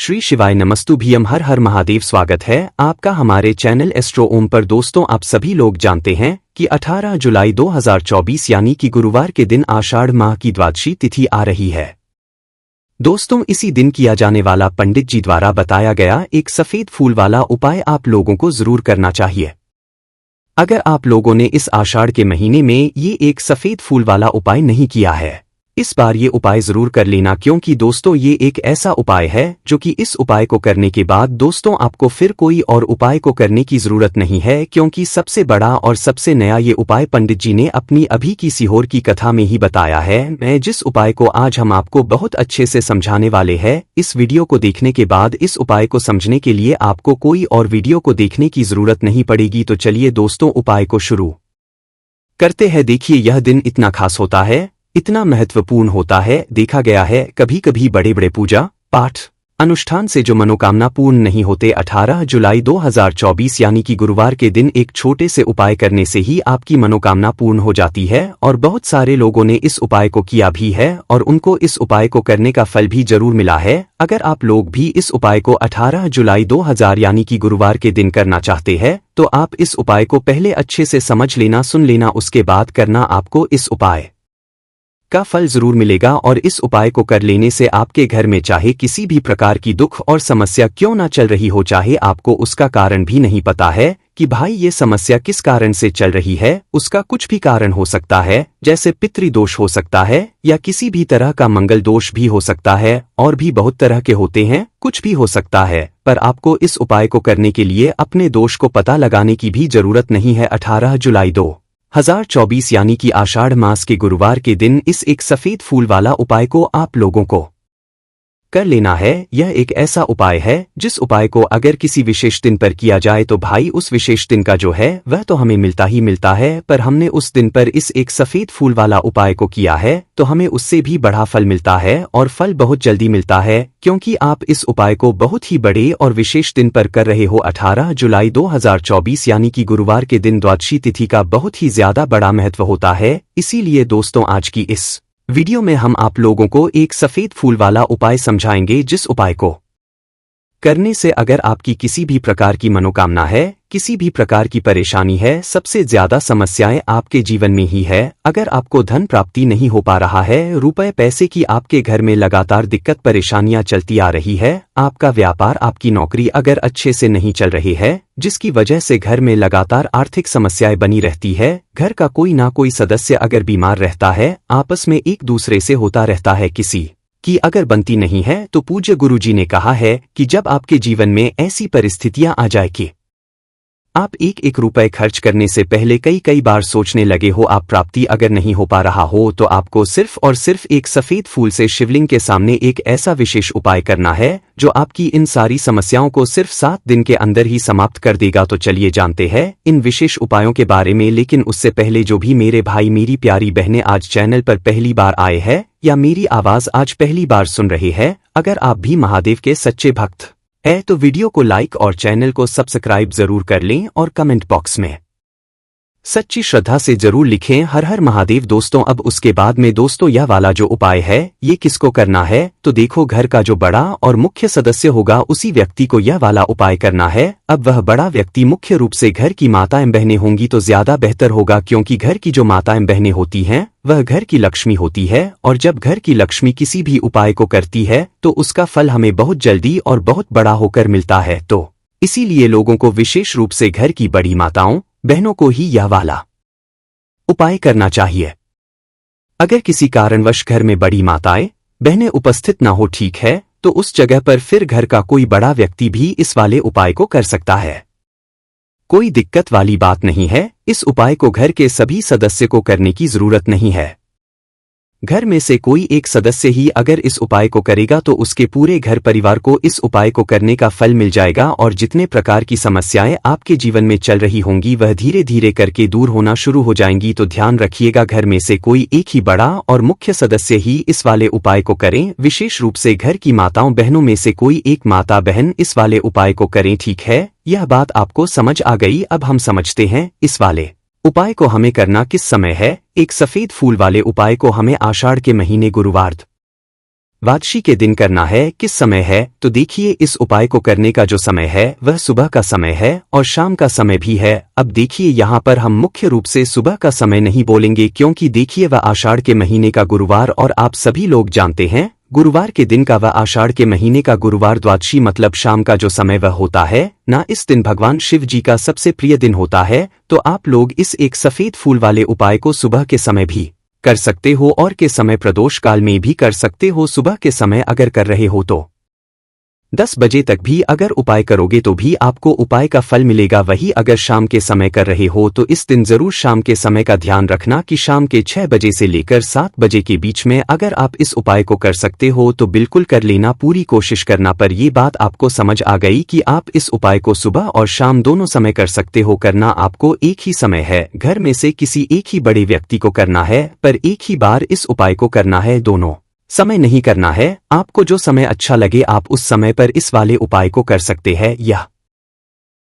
श्री शिवाय नमस्तुभ्यम हर हर महादेव। स्वागत है आपका हमारे चैनल एस्ट्रो ओम पर। दोस्तों, आप सभी लोग जानते हैं कि 18 जुलाई 2024 यानी कि गुरुवार के दिन आषाढ़ माह की द्वादशी तिथि आ रही है। दोस्तों, इसी दिन किया जाने वाला पंडित जी द्वारा बताया गया एक सफेद फूल वाला उपाय आप लोगों को जरूर करना चाहिए। अगर आप लोगों ने इस आषाढ़ के महीने में ये एक सफेद फूल वाला उपाय नहीं किया है, इस बार ये उपाय जरूर कर लेना, क्योंकि दोस्तों ये एक ऐसा उपाय है जो कि इस उपाय को करने के बाद दोस्तों आपको फिर कोई और उपाय को करने की जरूरत नहीं है, क्योंकि सबसे बड़ा और सबसे नया ये उपाय पंडित जी ने अपनी अभी की सीहोर की कथा में ही बताया है। मैं जिस उपाय को आज हम आपको बहुत अच्छे से समझाने वाले हैं, इस वीडियो को देखने के बाद इस उपाय को समझने के लिए आपको कोई और वीडियो को देखने की जरूरत नहीं पड़ेगी। तो चलिए दोस्तों, उपाय को शुरू करते हैं। देखिए, यह दिन इतना खास होता है, इतना महत्वपूर्ण होता है। देखा गया है कभी कभी बड़े बड़े पूजा पाठ अनुष्ठान से जो मनोकामना पूर्ण नहीं होते, 18 जुलाई 2024 यानी कि गुरुवार के दिन एक छोटे से उपाय करने से ही आपकी मनोकामना पूर्ण हो जाती है। और बहुत सारे लोगों ने इस उपाय को किया भी है और उनको इस उपाय को करने का फल भी जरूर मिला है। अगर आप लोग भी इस उपाय को 18 जुलाई 2000 यानी कि गुरुवार के दिन करना चाहते हैं, तो आप इस उपाय को पहले अच्छे से समझ लेना, सुन लेना, उसके बाद करना। आपको इस उपाय का फल जरूर मिलेगा और इस उपाय को कर लेने से आपके घर में चाहे किसी भी प्रकार की दुख और समस्या क्यों ना चल रही हो, चाहे आपको उसका कारण भी नहीं पता है कि भाई ये समस्या किस कारण से चल रही है, उसका कुछ भी कारण हो सकता है, जैसे पितृदोष हो सकता है या किसी भी तरह का मंगल दोष भी हो सकता है, और भी बहुत तरह के होते हैं, कुछ भी हो सकता है। पर आपको इस उपाय को करने के लिए अपने दोष को पता लगाने की भी जरूरत नहीं है। 18 जुलाई 2024 यानी कि आषाढ़ मास के गुरुवार के दिन इस एक सफेद फूल वाला उपाय को आप लोगों को कर लेना है। यह एक ऐसा उपाय है जिस उपाय को अगर किसी विशेष दिन पर किया जाए तो भाई उस विशेष दिन का जो है वह तो हमें मिलता ही मिलता है, पर हमने उस दिन पर इस एक सफेद फूल वाला उपाय को किया है तो हमें उससे भी बड़ा फल मिलता है, और फल बहुत जल्दी मिलता है, क्योंकि आप इस उपाय को बहुत ही बड़े और विशेष दिन पर कर रहे हो। 18 जुलाई 2024 यानी कि गुरुवार के दिन द्वादशी तिथि का बहुत ही ज्यादा बड़ा महत्व होता है। इसीलिए दोस्तों, आज की इस वीडियो में हम आप लोगों को एक सफेद फूल वाला उपाय समझाएंगे, जिस उपाय को करने से अगर आपकी किसी भी प्रकार की मनोकामना है, किसी भी प्रकार की परेशानी है, सबसे ज्यादा समस्याएं आपके जीवन में ही है, अगर आपको धन प्राप्ति नहीं हो पा रहा है, रुपए पैसे की आपके घर में लगातार दिक्कत परेशानियां चलती आ रही है, आपका व्यापार आपकी नौकरी अगर अच्छे से नहीं चल रही है, जिसकी वजह से घर में लगातार आर्थिक समस्याएं बनी रहती है, घर का कोई ना कोई सदस्य अगर बीमार रहता है, आपस में एक दूसरे से होता रहता है किसी की अगर बनती नहीं है, तो पूज्य गुरुजी ने कहा है कि जब आपके जीवन में ऐसी परिस्थितियां आ जाए कि आप एक एक रुपए खर्च करने से पहले कई बार सोचने लगे हो, आप प्राप्ति अगर नहीं हो पा रहा हो, तो आपको सिर्फ और सिर्फ एक सफेद फूल से शिवलिंग के सामने एक ऐसा विशेष उपाय करना है जो आपकी इन सारी समस्याओं को सिर्फ 7 दिन के अंदर ही समाप्त कर देगा। तो चलिए जानते हैं इन विशेष उपायों के बारे में। लेकिन उससे पहले जो भी मेरे भाई मेरी प्यारी बहनें आज चैनल पर पहली बार आए हैं या मेरी आवाज आज पहली बार सुन रहे हैं, अगर आप भी महादेव के सच्चे भक्त है तो वीडियो को लाइक और चैनल को सब्सक्राइब जरूर कर लें, और कमेंट बॉक्स में सच्ची श्रद्धा से जरूर लिखें हर हर महादेव। दोस्तों, अब उसके बाद में दोस्तों यह वाला जो उपाय है ये किसको करना है, तो देखो घर का जो बड़ा और मुख्य सदस्य होगा उसी व्यक्ति को यह वाला उपाय करना है। अब वह बड़ा व्यक्ति मुख्य रूप से घर की माताएं बहनें होंगी तो ज्यादा बेहतर होगा, क्योंकि घर की जो माताएं बहनें होती हैं वह घर की लक्ष्मी होती है, और जब घर की लक्ष्मी किसी भी उपाय को करती है तो उसका फल हमें बहुत जल्दी और बहुत बड़ा होकर मिलता है। तो इसीलिए लोगों को विशेष रूप से घर की बड़ी माताओं बहनों को ही यह वाला उपाय करना चाहिए। अगर किसी कारणवश घर में बड़ी माताएं बहनें उपस्थित ना हो, ठीक है, तो उस जगह पर फिर घर का कोई बड़ा व्यक्ति भी इस वाले उपाय को कर सकता है। कोई दिक्कत वाली बात नहीं है। इस उपाय को घर के सभी सदस्य को करने की जरूरत नहीं है। घर में से कोई एक सदस्य ही अगर इस उपाय को करेगा तो उसके पूरे घर परिवार को इस उपाय को करने का फल मिल जाएगा, और जितने प्रकार की समस्याएं आपके जीवन में चल रही होंगी वह धीरे धीरे करके दूर होना शुरू हो जाएंगी। तो ध्यान रखिएगा, घर में से कोई एक ही बड़ा और मुख्य सदस्य ही इस वाले उपाय को करें। विशेष रूप से घर की माताओं बहनों में से कोई एक माता बहन इस वाले उपाय को करें, ठीक है। यह बात आपको समझ आ गई। अब हम समझते हैं इस वाले उपाय को हमें करना किस समय है। एक सफेद फूल वाले उपाय को हमें आषाढ़ के महीने गुरुवार द्वादशी के दिन करना है। किस समय है तो देखिए, इस उपाय को करने का जो समय है वह सुबह का समय है और शाम का समय भी है। अब देखिए, यहाँ पर हम मुख्य रूप से सुबह का समय नहीं बोलेंगे, क्योंकि देखिए वह आषाढ़ के महीने का गुरुवार और आप सभी लोग जानते हैं गुरुवार के दिन का वह आषाढ़ के महीने का गुरुवार द्वादशी मतलब शाम का जो समय वह होता है ना, इस दिन भगवान शिव जी का सबसे प्रिय दिन होता है। तो आप लोग इस एक सफेद फूल वाले उपाय को सुबह के समय भी कर सकते हो और के समय प्रदोष काल में भी कर सकते हो। सुबह के समय अगर कर रहे हो तो 10 बजे तक भी अगर उपाय करोगे तो भी आपको उपाय का फल मिलेगा। वही अगर शाम के समय कर रहे हो तो इस दिन जरूर शाम के समय का ध्यान रखना कि शाम के 6 बजे से लेकर 7 बजे के बीच में अगर आप इस उपाय को कर सकते हो तो बिल्कुल कर लेना, पूरी कोशिश करना। पर ये बात आपको समझ आ गई कि आप इस उपाय को सुबह और शाम दोनों समय कर सकते हो। करना आपको एक ही समय है, घर में से किसी एक ही बड़े व्यक्ति को करना है, पर एक ही बार इस उपाय को करना है, दोनों समय नहीं करना है। आपको जो समय अच्छा लगे आप उस समय पर इस वाले उपाय को कर सकते हैं। यह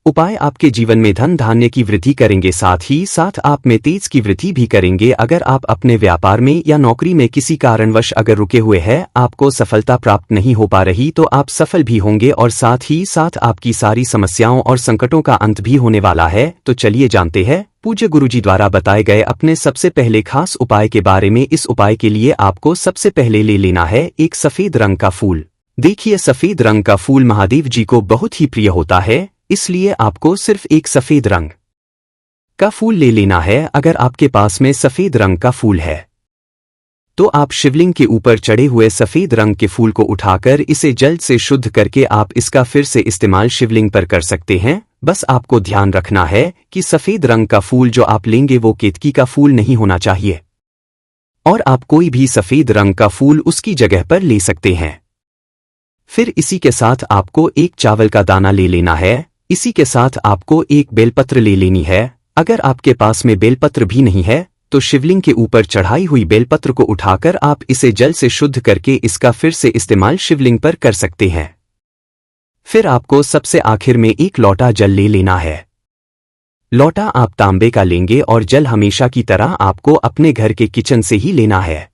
उपाय आपके जीवन में धन धान्य की वृद्धि करेंगे, साथ ही साथ आप में तेज की वृद्धि भी करेंगे। अगर आप अपने व्यापार में या नौकरी में किसी कारणवश अगर रुके हुए हैं, आपको सफलता प्राप्त नहीं हो पा रही, तो आप सफल भी होंगे और साथ ही साथ आपकी सारी समस्याओं और संकटों का अंत भी होने वाला है। तो चलिए जानते हैं पूज्य गुरुजी द्वारा बताए गए अपने सबसे पहले खास उपाय के बारे में। इस उपाय के लिए आपको सबसे पहले ले लेना है एक सफेद रंग का फूल। देखिए, सफेद रंग का फूल महादेव जी को बहुत ही प्रिय होता है, इसलिए आपको सिर्फ एक सफेद रंग का फूल ले लेना है। अगर आपके पास में सफेद रंग का फूल है तो आप शिवलिंग के ऊपर चढ़े हुए सफेद रंग के फूल को उठाकर इसे जल से शुद्ध करके आप इसका फिर से इस्तेमाल शिवलिंग पर कर सकते हैं। बस आपको ध्यान रखना है कि सफेद रंग का फूल जो आप लेंगे वो केतकी का फूल नहीं होना चाहिए और आप कोई भी सफेद रंग का फूल उसकी जगह पर ले सकते हैं। फिर इसी के साथ आपको एक चावल का दाना ले लेना है। इसी के साथ आपको एक बेलपत्र ले लेनी है। अगर आपके पास में बेलपत्र भी नहीं है तो शिवलिंग के ऊपर चढ़ाई हुई बेलपत्र को उठाकर आप इसे जल से शुद्ध करके इसका फिर से इस्तेमाल शिवलिंग पर कर सकते हैं। फिर आपको सबसे आखिर में एक लोटा जल ले लेना है। लोटा आप तांबे का लेंगे और जल हमेशा की तरह आपको अपने घर के किचन से ही लेना है।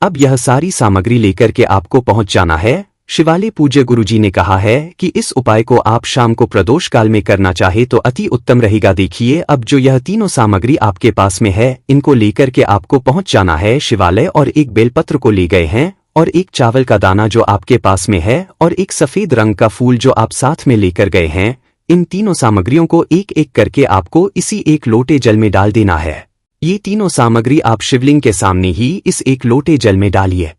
अब यह सारी सामग्री लेकर के आपको पहुंच जाना है। शिवालय पूज्य गुरुजी ने कहा है कि इस उपाय को आप शाम को प्रदोष काल में करना चाहे तो अति उत्तम रहेगा। देखिए, अब जो यह तीनों सामग्री आपके पास में है, इनको लेकर के आपको पहुंच जाना है शिवालय, और एक बेलपत्र को ले गए हैं और एक चावल का दाना जो आपके पास में है और एक सफेद रंग का फूल जो आप साथ में लेकर गए हैं, इन तीनों सामग्रियों को एक एक करके आपको इसी एक लोटे जल में डाल देना है। ये तीनों सामग्री आप शिवलिंग के सामने ही इस एक लोटे जल में डालिए।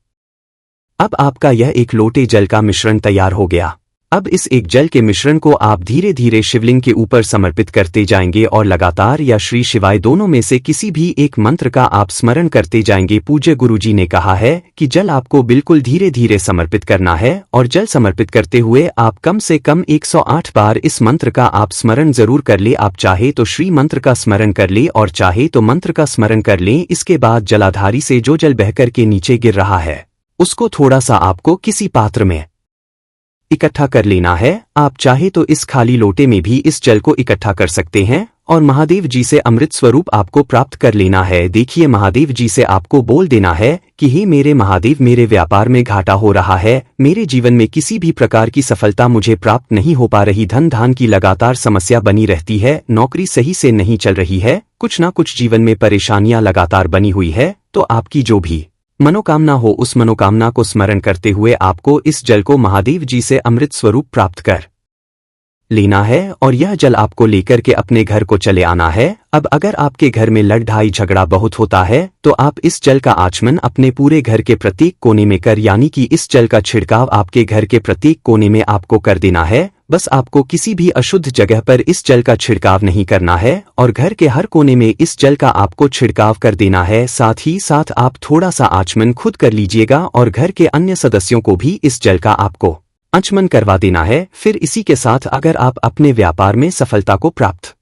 अब आपका यह एक लोटे जल का मिश्रण तैयार हो गया। अब इस एक जल के मिश्रण को आप धीरे धीरे शिवलिंग के ऊपर समर्पित करते जाएंगे और लगातार या श्री शिवाय दोनों में से किसी भी एक मंत्र का आप स्मरण करते जाएंगे। पूज्य गुरुजी ने कहा है कि जल आपको बिल्कुल धीरे धीरे समर्पित करना है और जल समर्पित करते हुए आप कम से कम 108 बार इस मंत्र का आप स्मरण जरूर कर ले। आप चाहे तो श्री मंत्र का स्मरण कर ले और चाहे तो मंत्र का स्मरण कर लें। इसके बाद जलाधारी से जो जल बहकर के नीचे गिर रहा है उसको थोड़ा सा आपको किसी पात्र में इकट्ठा कर लेना है। आप चाहे तो इस खाली लोटे में भी इस जल को इकट्ठा कर सकते हैं और महादेव जी से अमृत स्वरूप आपको प्राप्त कर लेना है। देखिए, महादेव जी से आपको बोल देना है कि हे मेरे महादेव, मेरे व्यापार में घाटा हो रहा है, मेरे जीवन में किसी भी प्रकार की सफलता मुझे प्राप्त नहीं हो पा रही, धन धान की लगातार समस्या बनी रहती है, नौकरी सही से नहीं चल रही है, कुछ ना कुछ जीवन में परेशानियां लगातार बनी हुई है। तो आपकी जो भी मनोकामना हो उस मनोकामना को स्मरण करते हुए आपको इस जल को महादेव जी से अमृत स्वरूप प्राप्त कर लेना है और यह जल आपको लेकर के अपने घर को चले आना है। अब अगर आपके घर में लड़ाई झगड़ा बहुत होता है तो आप इस जल का आचमन अपने पूरे घर के प्रत्येक कोने में कर, यानी कि इस जल का छिड़काव आपके घर के प्रत्येक कोने में आपको कर देना है। बस आपको किसी भी अशुद्ध जगह पर इस जल का छिड़काव नहीं करना है और घर के हर कोने में इस जल का आपको छिड़काव कर देना है। साथ ही साथ आप थोड़ा सा आचमन खुद कर लीजिएगा और घर के अन्य सदस्यों को भी इस जल का आपको आचमन करवा देना है। फिर इसी के साथ अगर आप अपने व्यापार में सफलता को प्राप्त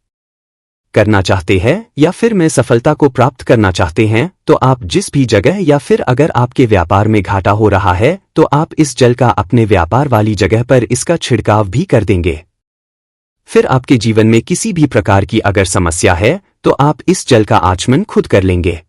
करना चाहते हैं या फिर में सफलता को प्राप्त करना चाहते हैं तो आप जिस भी जगह या फिर अगर आपके व्यापार में घाटा हो रहा है तो आप इस जल का अपने व्यापार वाली जगह पर इसका छिड़काव भी कर देंगे। फिर आपके जीवन में किसी भी प्रकार की अगर समस्या है तो आप इस जल का आचमन खुद कर लेंगे।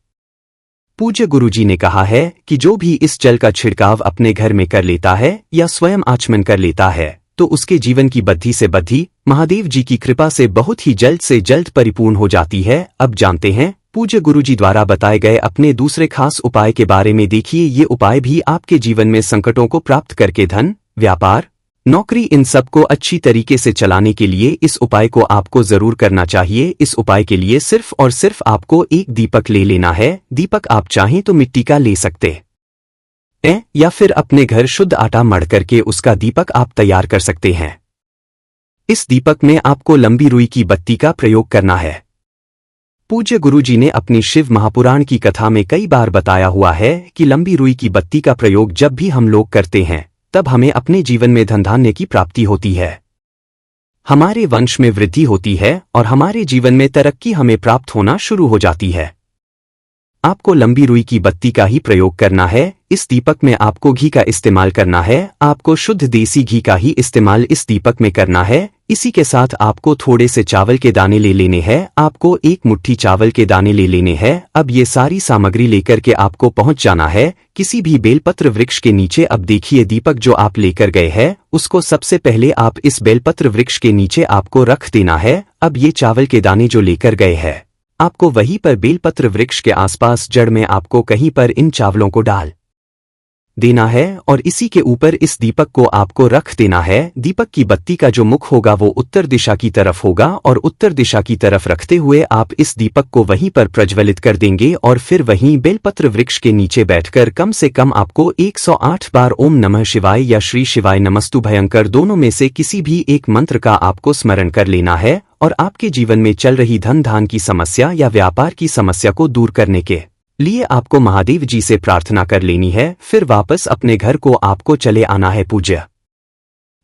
पूज्य गुरुजी ने कहा है कि जो भी इस जल का छिड़काव अपने घर में कर लेता है या स्वयं आचमन कर लेता है तो उसके जीवन की बद्धी से बद्धी महादेव जी की कृपा से बहुत ही जल्द से जल्द परिपूर्ण हो जाती है। अब जानते हैं पूज्य गुरुजी द्वारा बताए गए अपने दूसरे खास उपाय के बारे में। देखिए, ये उपाय भी आपके जीवन में संकटों को प्राप्त करके धन, व्यापार, नौकरी, इन सब को अच्छी तरीके से चलाने के लिए इस उपाय को आपको जरूर करना चाहिए। इस उपाय के लिए सिर्फ और सिर्फ आपको एक दीपक ले लेना है। दीपक आप चाहें तो मिट्टी का ले सकते हैं या फिर अपने घर शुद्ध आटा मढ़ करके उसका दीपक आप तैयार कर सकते हैं। इस दीपक में आपको लंबी रुई की बत्ती का प्रयोग करना है। पूज्य गुरुजी ने अपनी शिव महापुराण की कथा में कई बार बताया हुआ है कि लंबी रुई की बत्ती का प्रयोग जब भी हम लोग करते हैं तब हमें अपने जीवन में धन धान्य की प्राप्ति होती है, हमारे वंश में वृद्धि होती है और हमारे जीवन में तरक्की हमें प्राप्त होना शुरू हो जाती है। आपको लंबी रुई की बत्ती का ही प्रयोग करना है। इस दीपक में आपको घी का इस्तेमाल करना है। आपको शुद्ध देसी घी का ही इस्तेमाल इस दीपक में करना है। इसी के साथ आपको थोड़े से चावल के दाने ले लेने हैं। आपको एक मुट्ठी चावल के दाने ले लेने हैं। अब ये सारी सामग्री लेकर के आपको पहुंच जाना है किसी भी बेलपत्र वृक्ष के नीचे। अब देखिए, दीपक जो आप लेकर गए हैं उसको सबसे पहले आप इस बेलपत्र वृक्ष के नीचे आपको रख देना है। अब ये चावल के दाने जो लेकर गए हैं आपको वहीं पर बेलपत्र वृक्ष के आसपास जड़ में आपको कहीं पर इन चावलों को डाल देना है और इसी के ऊपर इस दीपक को आपको रख देना है। दीपक की बत्ती का जो मुख होगा वो उत्तर दिशा की तरफ होगा और उत्तर दिशा की तरफ रखते हुए आप इस दीपक को वहीं पर प्रज्वलित कर देंगे और फिर वहीं बेलपत्र वृक्ष के नीचे बैठकर कम से कम आपको 108 बार ओम नमः शिवाय या श्री शिवाय नमस्तु भयंकर दोनों में से किसी भी एक मंत्र का आपको स्मरण कर लेना है और आपके जीवन में चल रही धन धान की समस्या या व्यापार की समस्या को दूर करने के लिए आपको महादेव जी से प्रार्थना कर लेनी है। फिर वापस अपने घर को आपको चले आना है। पूज्य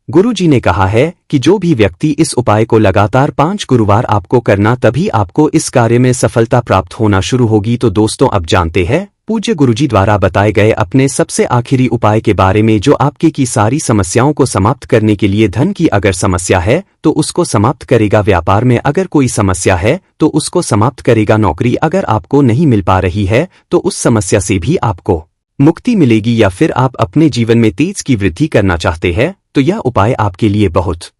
गुरुजी ने कहा है कि जो भी व्यक्ति इस उपाय को लगातार 5 गुरुवार आपको करना तभी आपको इस कार्य में सफलता प्राप्त होना शुरू होगी। तो दोस्तों, अब जानते हैं पूज्य गुरुजी द्वारा बताए गए अपने सबसे आखिरी उपाय के बारे में जो आपके की सारी समस्याओं को समाप्त करने के लिए, धन की अगर समस्या है तो उसको समाप्त करेगा, व्यापार में अगर कोई समस्या है तो उसको समाप्त करेगा, नौकरी अगर आपको नहीं मिल पा रही है तो उस समस्या से भी आपको मुक्ति मिलेगी, या फिर आप अपने जीवन में तेज की वृद्धि करना चाहते हैं तो यह उपाय आपके लिए बहुत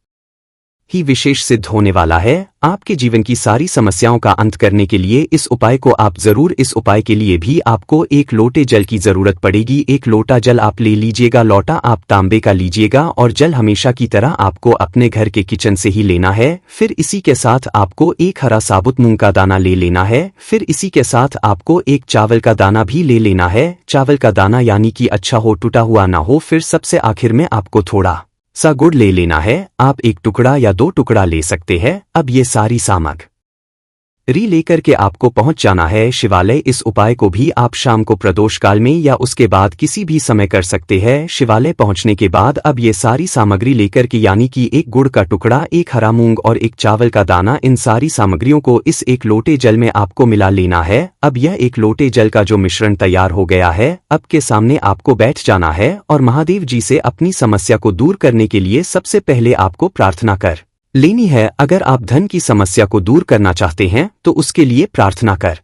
ही विशेष सिद्ध होने वाला है। आपके जीवन की सारी समस्याओं का अंत करने के लिए इस उपाय को आप जरूर, इस उपाय के लिए भी आपको एक लोटे जल की जरूरत पड़ेगी। एक लोटा जल आप ले लीजिएगा, लोटा आप तांबे का लीजिएगा और जल हमेशा की तरह आपको अपने घर के किचन से ही लेना है। फिर इसी के साथ आपको एक हरा साबुत मूंग का दाना ले लेना है। फिर इसी के साथ आपको एक चावल का दाना भी ले लेना है। चावल का दाना यानी कि अच्छा हो, टूटा हुआ ना हो। फिर सबसे आखिर में आपको थोड़ा सा गुड़ ले लेना है। आप 1 टुकड़ा या 2 टुकड़ा ले सकते हैं। अब ये सारी सामग्री लेकर के आपको पहुंच जाना है शिवालय। इस उपाय को भी आप शाम को प्रदोष काल में या उसके बाद किसी भी समय कर सकते हैं। शिवालय पहुंचने के बाद अब ये सारी सामग्री लेकर के यानी कि 1 गुड़ का टुकड़ा, 1 हरा मूंग और 1 चावल का दाना, इन सारी सामग्रियों को इस 1 लोटे जल में आपको मिला लेना है। अब यह 1 लोटे जल का जो मिश्रण तैयार हो गया है, अब के सामने आपको बैठ जाना है और महादेव जी से अपनी समस्या को दूर करने के लिए सबसे पहले आपको प्रार्थना कर लेनी है। अगर आप धन की समस्या को दूर करना चाहते हैं तो उसके लिए प्रार्थना कर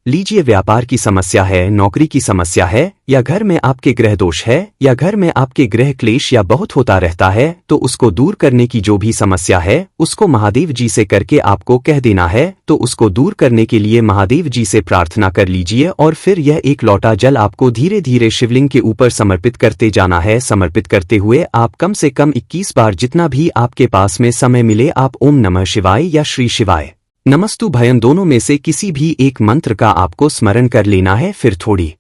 लीजिए। व्यापार की समस्या है, नौकरी की समस्या है, या घर में आपके ग्रह दोष है, या घर में आपके ग्रह क्लेश या बहुत होता रहता है, तो उसको दूर करने की जो भी समस्या है उसको महादेव जी से करके आपको कह देना है। तो उसको दूर करने के लिए महादेव जी से प्रार्थना कर लीजिए और फिर यह 1 लोटा जल आपको धीरे धीरे शिवलिंग के ऊपर समर्पित करते जाना है। समर्पित करते हुए आप कम से कम 21 बार, जितना भी आपके पास में समय मिले, आप ओम नमः शिवाय या श्री शिवाय नमस्तु भयं दोनों में से किसी भी एक मंत्र का आपको स्मरण कर लेना है। फिर थोड़ी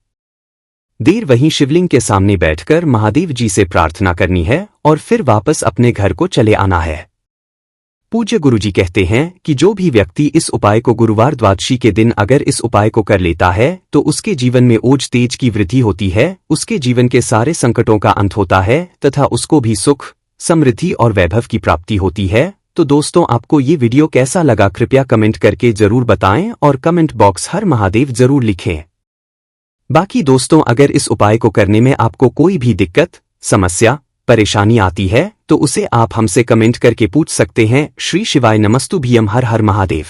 देर वहीं शिवलिंग के सामने बैठकर महादेव जी से प्रार्थना करनी है और फिर वापस अपने घर को चले आना है। पूज्य गुरुजी कहते हैं कि जो भी व्यक्ति इस उपाय को गुरुवार द्वादशी के दिन अगर इस उपाय को कर लेता है तो उसके जीवन में ओज तेज की वृद्धि होती है, उसके जीवन के सारे संकटों का अंत होता है तथा उसको भी सुख, समृद्धि और वैभव की प्राप्ति होती है। तो दोस्तों, आपको ये वीडियो कैसा लगा कृपया कमेंट करके जरूर बताएं और कमेंट बॉक्स हर महादेव जरूर लिखें। बाकी दोस्तों, अगर इस उपाय को करने में आपको कोई भी दिक्कत, समस्या, परेशानी आती है तो उसे आप हमसे कमेंट करके पूछ सकते हैं। श्री शिवाय नमस्तु भीयम। हर हर महादेव।